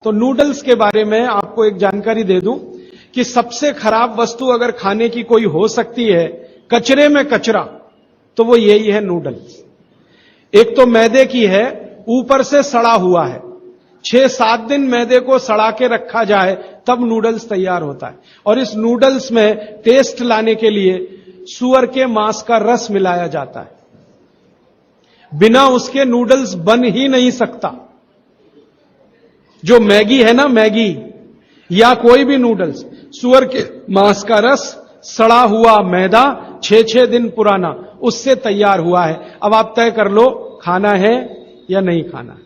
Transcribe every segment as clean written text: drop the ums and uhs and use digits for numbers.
तो नूडल्स के बारे में आपको एक जानकारी दे दूं कि सबसे खराब वस्तु अगर खाने की कोई हो सकती है, कचरे में कचरा, तो वो यही है नूडल्स। एक तो मैदे की है, ऊपर से सड़ा हुआ है। 6-7 दिन मैदे को सड़ा के रखा जाए तब नूडल्स तैयार होता है। और इस नूडल्स में टेस्ट लाने के लिए सूअर के मांस का रस मिलाया जाता है। बिना उसके नूडल्स बन ही नहीं सकता। जो मैगी है ना, मैगी या कोई भी नूडल्स, सूअर के मांस का रस, सड़ा हुआ मैदा, 6-6 दिन पुराना, उससे तैयार हुआ है। अब आप तय कर लो खाना है या नहीं खाना है।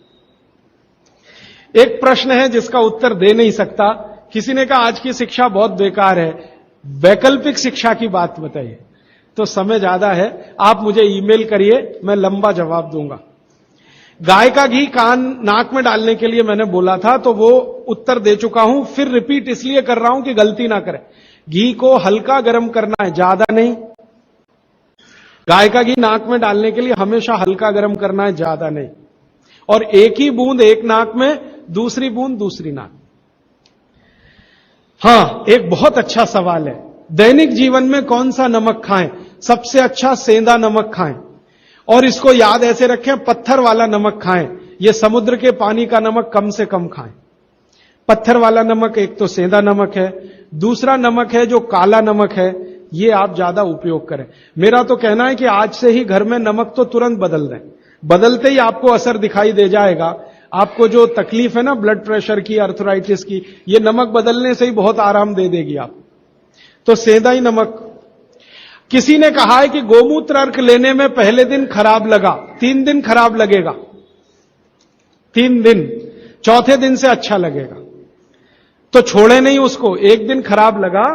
एक प्रश्न है जिसका उत्तर दे नहीं सकता। किसी ने कहा आज की शिक्षा बहुत बेकार है, वैकल्पिक शिक्षा की बात बताइए। तो समय ज्यादा है, आप मुझे ईमेल करिए, मैं लंबा जवाब दूंगा। गाय का घी कान नाक में डालने के लिए मैंने बोला था, तो वो उत्तर दे चुका हूं। फिर रिपीट इसलिए कर रहा हूं कि गलती ना करें। घी को हल्का गर्म करना है, ज्यादा नहीं। गाय का घी नाक में डालने के लिए हमेशा हल्का गर्म करना है, ज्यादा नहीं। और एक ही बूंद एक नाक में, दूसरी बूंद दूसरी नाक। हां, एक बहुत अच्छा सवाल है, दैनिक जीवन में कौन सा नमक खाएं? सबसे अच्छा सेंधा नमक खाएं। और इसको याद ऐसे रखें, पत्थर वाला नमक खाएं। यह समुद्र के पानी का नमक कम से कम खाएं। पत्थर वाला नमक एक तो सेंधा नमक है, दूसरा नमक है जो काला नमक है, यह आप ज्यादा उपयोग करें। मेरा तो कहना है कि आज से ही घर में नमक तो तुरंत बदल दें। बदलते ही आपको असर दिखाई दे जाएगा। आपको जो तकलीफ है ना ब्लड प्रेशर की, अर्थराइटिस की, यह नमक बदलने से ही बहुत आराम दे देगी आप। तो सेंधा ही नमक। किसी ने कहा है कि गोमूत्र अर्क लेने में पहले दिन खराब लगा, 3 दिन खराब लगेगा, 3 दिन, चौथे दिन से अच्छा लगेगा। तो छोड़े नहीं उसको। एक दिन खराब लगा,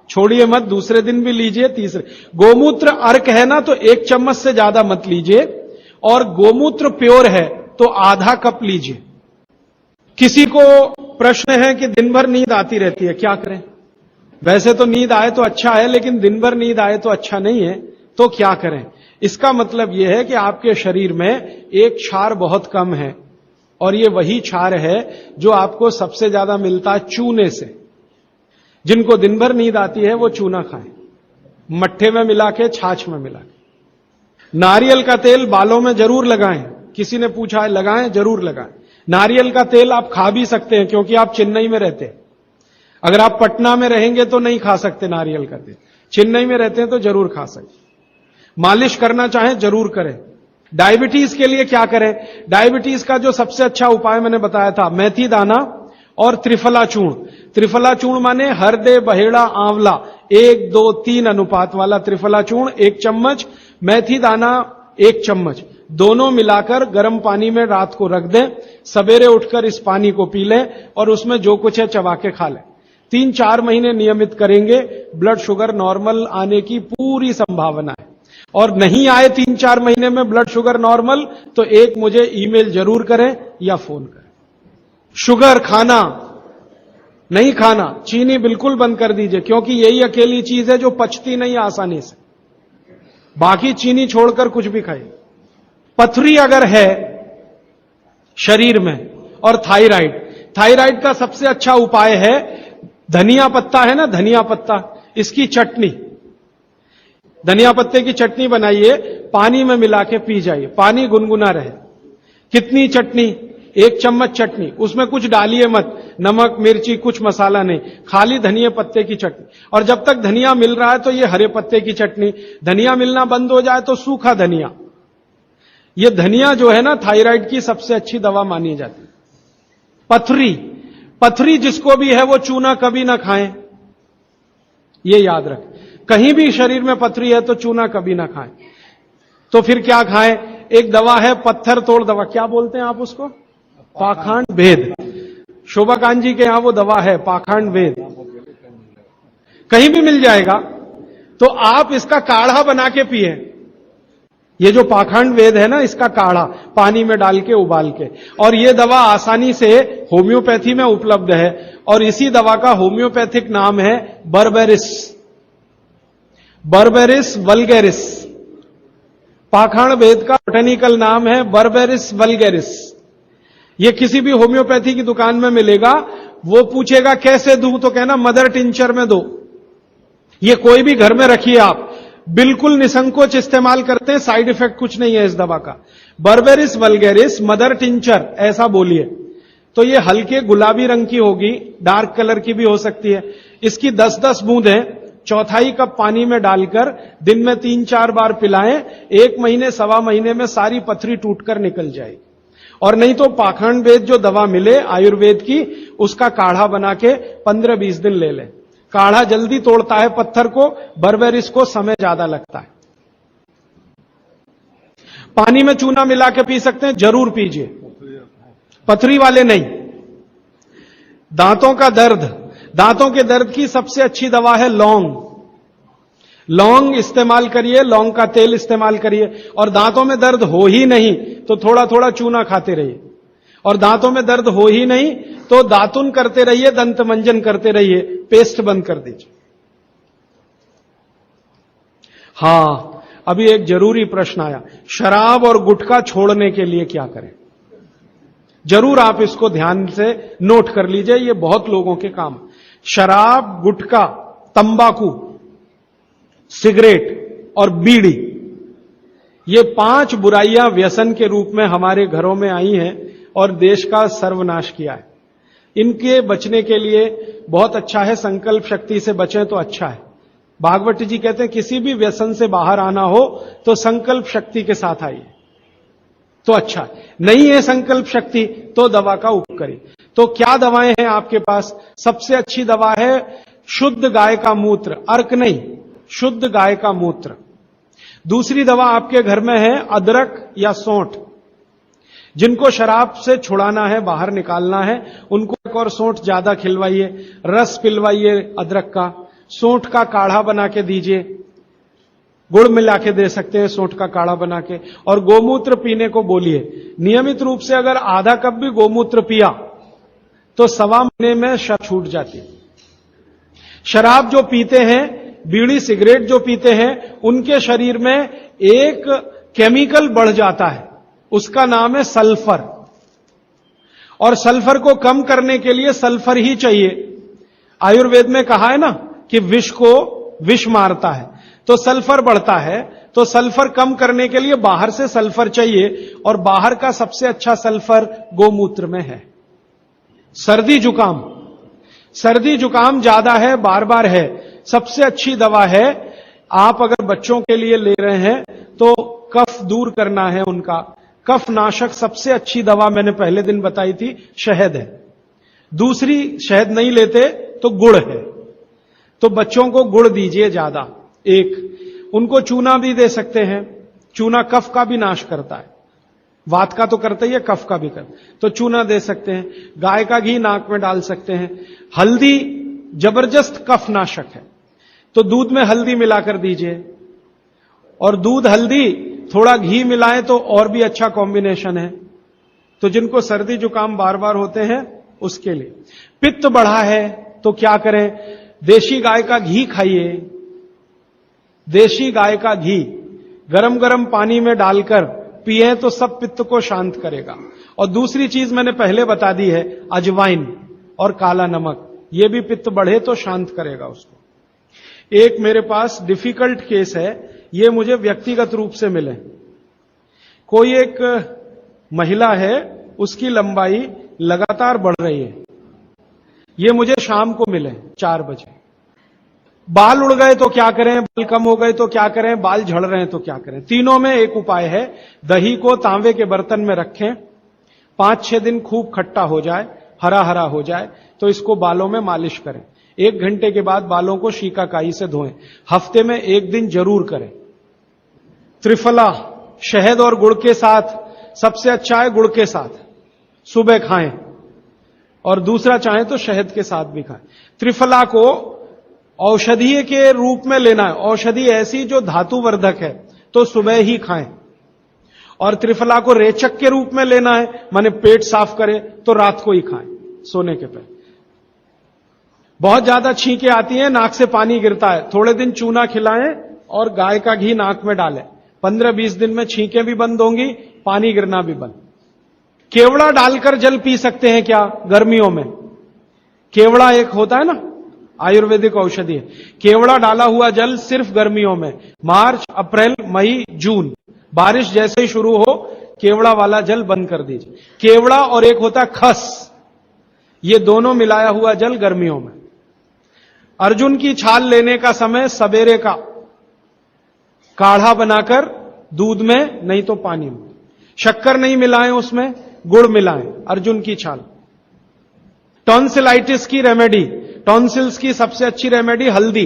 छोड़िए मत, दूसरे दिन भी लीजिए, तीसरे। गोमूत्र अर्क है ना, तो 1 चम्मच से ज्यादा मत लीजिए। और गोमूत्र प्योर है तो आधा कप लीजिए। किसी को प्रश्न है कि दिन भर नींद आती रहती है, क्या करें? वैसे तो नींद आए तो अच्छा है, लेकिन दिन भर नींद आए तो अच्छा नहीं है, तो क्या करें? इसका मतलब यह है कि आपके शरीर में एक क्षार बहुत कम है, और यह वही क्षार है जो आपको सबसे ज्यादा मिलता है चूने से। जिनको दिन भर नींद आती है वो चूना खाएं, मट्ठे में मिला के, छाछ में मिला के। नारियल का तेल बालों में जरूर लगाएं। किसी ने पूछा है, लगाएं? जरूर लगाएं। नारियल का तेल आप खा भी सकते हैं, क्योंकि आप चेन्नई में रहते हैं। अगर आप पटना में रहेंगे तो नहीं खा सकते नारियल का तेल, चेन्नई में रहते हैं तो जरूर खा सकते। मालिश करना चाहें जरूर करें। डायबिटीज के लिए क्या करें? डायबिटीज का जो सबसे अच्छा उपाय मैंने बताया था, मेथी दाना और त्रिफला चूर्ण। त्रिफला चूर्ण माने हरदे, बहेड़ा, आंवला, 1, 2, 3 अनुपात वाला त्रिफला चूर्ण 1 चम्मच, मेथी दाना 1 चम्मच, दोनों मिलाकर गर्म पानी में रात को रख दें। सवेरे उठकर इस पानी को पी लें और उसमें जो कुछ है चबा के खा लें। 3-4 महीने नियमित करेंगे, ब्लड शुगर नॉर्मल आने की पूरी संभावना है। और नहीं आए 3-4 महीने में ब्लड शुगर नॉर्मल, तो एक मुझे ईमेल जरूर करें या फोन करें। शुगर खाना नहीं खाना, चीनी बिल्कुल बंद कर दीजिए, क्योंकि यही अकेली चीज है जो पचती नहीं आसानी से। बाकी चीनी छोड़कर कुछ भी खाइए। पथरी अगर है शरीर में, और थायराइड, थायराइड का सबसे अच्छा उपाय है धनिया पत्ता है ना, धनिया पत्ता, इसकी चटनी, धनिया पत्ते की चटनी बनाइए, पानी में मिला के पी जाइए। पानी गुनगुना रहे। कितनी चटनी? 1 चम्मच चटनी, उसमें कुछ डालिए मत, नमक मिर्ची कुछ मसाला नहीं, खाली धनिया पत्ते की चटनी। और जब तक धनिया मिल रहा है तो ये हरे पत्ते की चटनी। धनिया मिलना बंद हो जाए तो सूखा धनिया। ये धनिया जो है ना, थायराइड की सबसे अच्छी दवा मानी जाती है। पथरी, पथरी जिसको भी है वो चूना कभी ना खाएं, ये याद रखें। कहीं भी शरीर में पथरी है तो चूना कभी ना खाएं। तो फिर क्या खाएं? एक दवा है पत्थर तोड़ दवा, क्या बोलते हैं आप उसको? पाखंड भेद। शोभाकांत जी के यहां वो दवा है, पाखंड भेद, कहीं भी मिल जाएगा। तो आप इसका काढ़ा बना के पिए। ये जो पाखंड वेद है ना, इसका काढ़ा पानी में डाल के उबाल के। और ये दवा आसानी से होम्योपैथी में उपलब्ध है, और इसी दवा का होम्योपैथिक नाम है बर्बेरिस, बर्बेरिस वल्गेरिस। पाखंड वेद का बोटेनिकल नाम है बर्बेरिस वल्गेरिस। ये किसी भी होम्योपैथी की दुकान में मिलेगा। वो पूछेगा कैसे दूं, तो कहना मदर टिंचर में दो। ये कोई भी घर में रखिए आप, बिल्कुल निसंकोच इस्तेमाल करते हैं, साइड इफेक्ट कुछ नहीं है इस दवा का। बर्बेरिस वल्गैरिस मदर टिंचर ऐसा बोलिए तो ये हल्के गुलाबी रंग की होगी, डार्क कलर की भी हो सकती है। इसकी 10-10 बूंदें चौथाई कप पानी में डालकर दिन में 3-4 बार पिलाएं। 1 महीने 1.25 महीने में सारी पथरी टूटकर निकल जाएगी। और नहीं तो पाखंड वेद जो दवा मिले आयुर्वेद की, उसका काढ़ा बना के 15-20 दिन ले लें। काढ़ा जल्दी तोड़ता है पत्थर को, बर्बेरिस को समय ज्यादा लगता है। पानी में चूना मिला के पी सकते हैं, जरूर पीजिए, पथरी वाले नहीं। दांतों का दर्द, दांतों के दर्द की सबसे अच्छी दवा है लौंग। लौंग इस्तेमाल करिए, लौंग का तेल इस्तेमाल करिए। और दांतों में दर्द हो ही नहीं तो थोड़ा थोड़ा चूना खाते रहिए। और दांतों में दर्द हो ही नहीं तो दातुन करते रहिए, दंत मंजन करते रहिए, पेस्ट बंद कर दीजिए। हां, अभी एक जरूरी प्रश्न आया, शराब और गुटखा छोड़ने के लिए क्या करें? जरूर आप इसको ध्यान से नोट कर लीजिए, ये बहुत लोगों के काम। शराब, गुटखा, तंबाकू, सिगरेट और बीड़ी, ये 5 बुराइयां व्यसन के रूप में हमारे घरों में आई हैं और देश का सर्वनाश किया है। इनके बचने के लिए बहुत अच्छा है, संकल्प शक्ति से बचें तो अच्छा है। भागवत जी कहते हैं किसी भी व्यसन से बाहर आना हो तो संकल्प शक्ति के साथ आइए तो अच्छा है। नहीं है संकल्प शक्ति तो दवा का उपयोग करिए। तो क्या दवाएं हैं आपके पास? सबसे अच्छी दवा है शुद्ध गाय का मूत्र, अर्क नहीं, शुद्ध गाय का मूत्र। दूसरी दवा आपके घर में है अदरक या सौंठ। जिनको शराब से छुड़ाना है, बाहर निकालना है, उनको एक और सौंठ ज्यादा खिलवाइए, रस पिलवाइए अदरक का, सौंठ का काढ़ा बना के दीजिए, गुड़ मिला के दे सकते हैं सौंठ का काढ़ा बना के। और गोमूत्र पीने को बोलिए। नियमित रूप से अगर आधा कप भी गोमूत्र पिया तो 1.25 महीने में शक छूट जाती है। शराब जो पीते हैं, बीड़ी सिगरेट जो पीते हैं, उनके शरीर में एक केमिकल बढ़ जाता है, उसका नाम है सल्फर। और सल्फर को कम करने के लिए सल्फर ही चाहिए। आयुर्वेद में कहा है ना कि विष को विष मारता है, तो सल्फर बढ़ता है। तो सल्फर कम करने के लिए बाहर से सल्फर चाहिए, और बाहर का सबसे अच्छा सल्फर गोमूत्र में है। सर्दी जुकाम, सर्दी जुकाम ज्यादा है, बार बार है, सबसे अच्छी दवा है। आप अगर बच्चों के लिए ले रहे हैं तो कफ दूर करना है उनका, कफ नाशक सबसे अच्छी दवा मैंने पहले दिन बताई थी, शहद है। दूसरी शहद नहीं लेते तो गुड़ है, तो बच्चों को गुड़ दीजिए ज्यादा। एक उनको चूना भी दे सकते हैं, चूना कफ का भी नाश करता है, वात का तो करता ही है, कफ का भी करता, तो चूना दे सकते हैं। गाय का घी नाक में डाल सकते हैं। हल्दी जबरदस्त कफ नाशक है, तो दूध में हल्दी मिलाकर दीजिए। और दूध हल्दी थोड़ा घी मिलाएं तो और भी अच्छा कॉम्बिनेशन है। तो जिनको सर्दी जुकाम बार बार होते हैं उसके लिए। पित्त बढ़ा है तो क्या करें? देशी गाय का घी खाइए। देशी गाय का घी गरम गरम पानी में डालकर पिए तो सब पित्त को शांत करेगा। और दूसरी चीज मैंने पहले बता दी है, अजवाइन और काला नमक, यह भी पित्त बढ़े तो शांत करेगा उसको। एक मेरे पास डिफिकल्ट केस है, ये मुझे व्यक्तिगत रूप से मिले। कोई एक महिला है, उसकी लंबाई लगातार बढ़ रही है। ये मुझे शाम को मिले 4 बजे। बाल उड़ गए तो क्या करें, बाल कम हो गए तो क्या करें, बाल झड़ रहे हैं तो क्या करें? तीनों में एक उपाय है। दही को तांबे के बर्तन में रखें, 5-6 दिन खूब खट्टा हो जाए, हरा हरा हो जाए, तो इसको बालों में मालिश करें। 1 घंटे के बाद बालों को शीकाकाई से धोएं। हफ्ते में 1 दिन जरूर करें। त्रिफला शहद और गुड़ के साथ सबसे अच्छा है, गुड़ के साथ सुबह खाएं, और दूसरा चाहें तो शहद के साथ भी खाएं। त्रिफला को औषधीय के रूप में लेना है, औषधि ऐसी जो धातुवर्धक है, तो सुबह ही खाएं। और त्रिफला को रेचक के रूप में लेना है, माने पेट साफ करे, तो रात को ही खाएं सोने के पहले। बहुत ज्यादा छींकें आती हैं, नाक से पानी गिरता है, थोड़े दिन चूना खिलाएं और गाय का घी नाक में डालें। 15-20 दिन में छींकें भी बंद होंगी, पानी गिरना भी बंद। केवड़ा डालकर जल पी सकते हैं क्या गर्मियों में? केवड़ा एक होता है ना, आयुर्वेदिक औषधि है। केवड़ा डाला हुआ जल सिर्फ गर्मियों में, मार्च, अप्रैल, मई, जून, बारिश जैसे ही शुरू हो केवड़ा वाला जल बंद कर दीजिए। केवड़ा और एक होता है खस, ये दोनों मिलाया हुआ जल गर्मियों में। अर्जुन की छाल लेने का समय सवेरे का, काढ़ा बनाकर दूध में नहीं तो पानी में, शक्कर नहीं मिलाएं उसमें, गुड़ मिलाएं, अर्जुन की छाल। टॉन्सिलाइटिस की रेमेडी, टॉन्सिल्स की सबसे अच्छी रेमेडी हल्दी,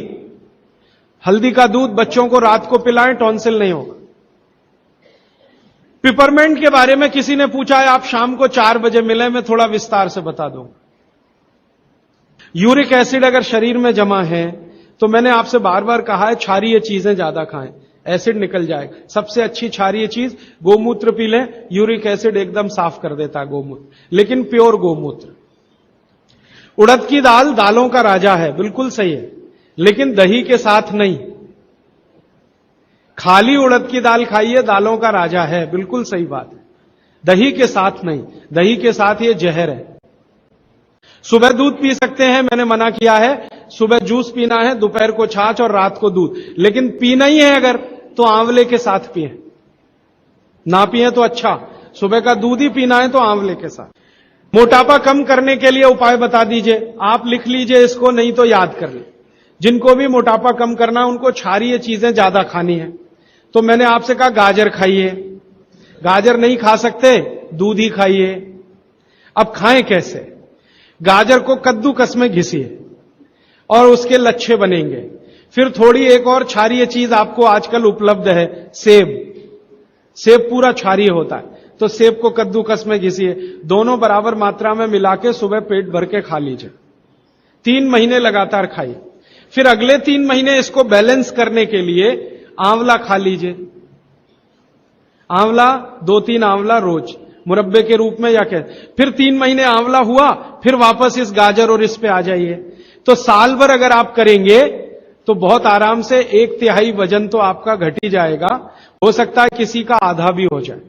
हल्दी का दूध बच्चों को रात को पिलाएं, टॉन्सिल नहीं होगा। पिपरमेंट के बारे में किसी ने पूछा है, आप शाम को 4 बजे मिले, मैं थोड़ा विस्तार से बता दूं। यूरिक एसिड अगर शरीर में जमा है तो मैंने आपसे बार बार कहा है क्षारीय चीजें ज्यादा खाएं, एसिड निकल जाएगा। सबसे अच्छी क्षारीय चीज गोमूत्र पी लें, यूरिक एसिड एकदम साफ कर देता है गोमूत्र, लेकिन प्योर गोमूत्र। उड़द की दाल दालों का राजा है, बिल्कुल सही है, लेकिन दही के साथ नहीं। खाली उड़द की दाल खाइए, दालों का राजा है, बिल्कुल सही बात है, दही के साथ नहीं, दही के साथ ये जहर है। सुबह दूध पी सकते हैं, मैंने मना किया है, सुबह जूस पीना है, दोपहर को छाछ और रात को दूध, लेकिन पीना ही है अगर तो आंवले के साथ पिए, ना पिए तो अच्छा, सुबह का दूध ही पीना है तो आंवले के साथ। मोटापा कम करने के लिए उपाय बता दीजिए, आप लिख लीजिए इसको, नहीं तो याद कर ले। जिनको भी मोटापा कम करना है उनको क्षारीय चीजें ज्यादा खानी है, तो मैंने आपसे कहा गाजर खाइए, गाजर नहीं खा सकते दूध ही खाइए। अब खाएं कैसे? गाजर को कद्दूकस में घिसिए और उसके लच्छे बनेंगे। फिर थोड़ी एक और क्षारीय चीज आपको आजकल उपलब्ध है, सेब, सेब पूरा क्षारीय होता है, तो सेब को कद्दूकस में घिसिए, दोनों बराबर मात्रा में मिला के सुबह पेट भर के खा लीजिए। 3 महीने लगातार खाइए। फिर अगले 3 महीने इसको बैलेंस करने के लिए आंवला खा लीजिए, आंवला 2-3 आंवला रोज मुरब्बे के रूप में, या क्या। फिर 3 महीने आंवला हुआ, फिर वापस इस गाजर और इस पे आ जाइए। तो साल भर अगर आप करेंगे तो बहुत आराम से 1/3 वजन तो आपका घट ही जाएगा, हो सकता है किसी का आधा भी हो जाए।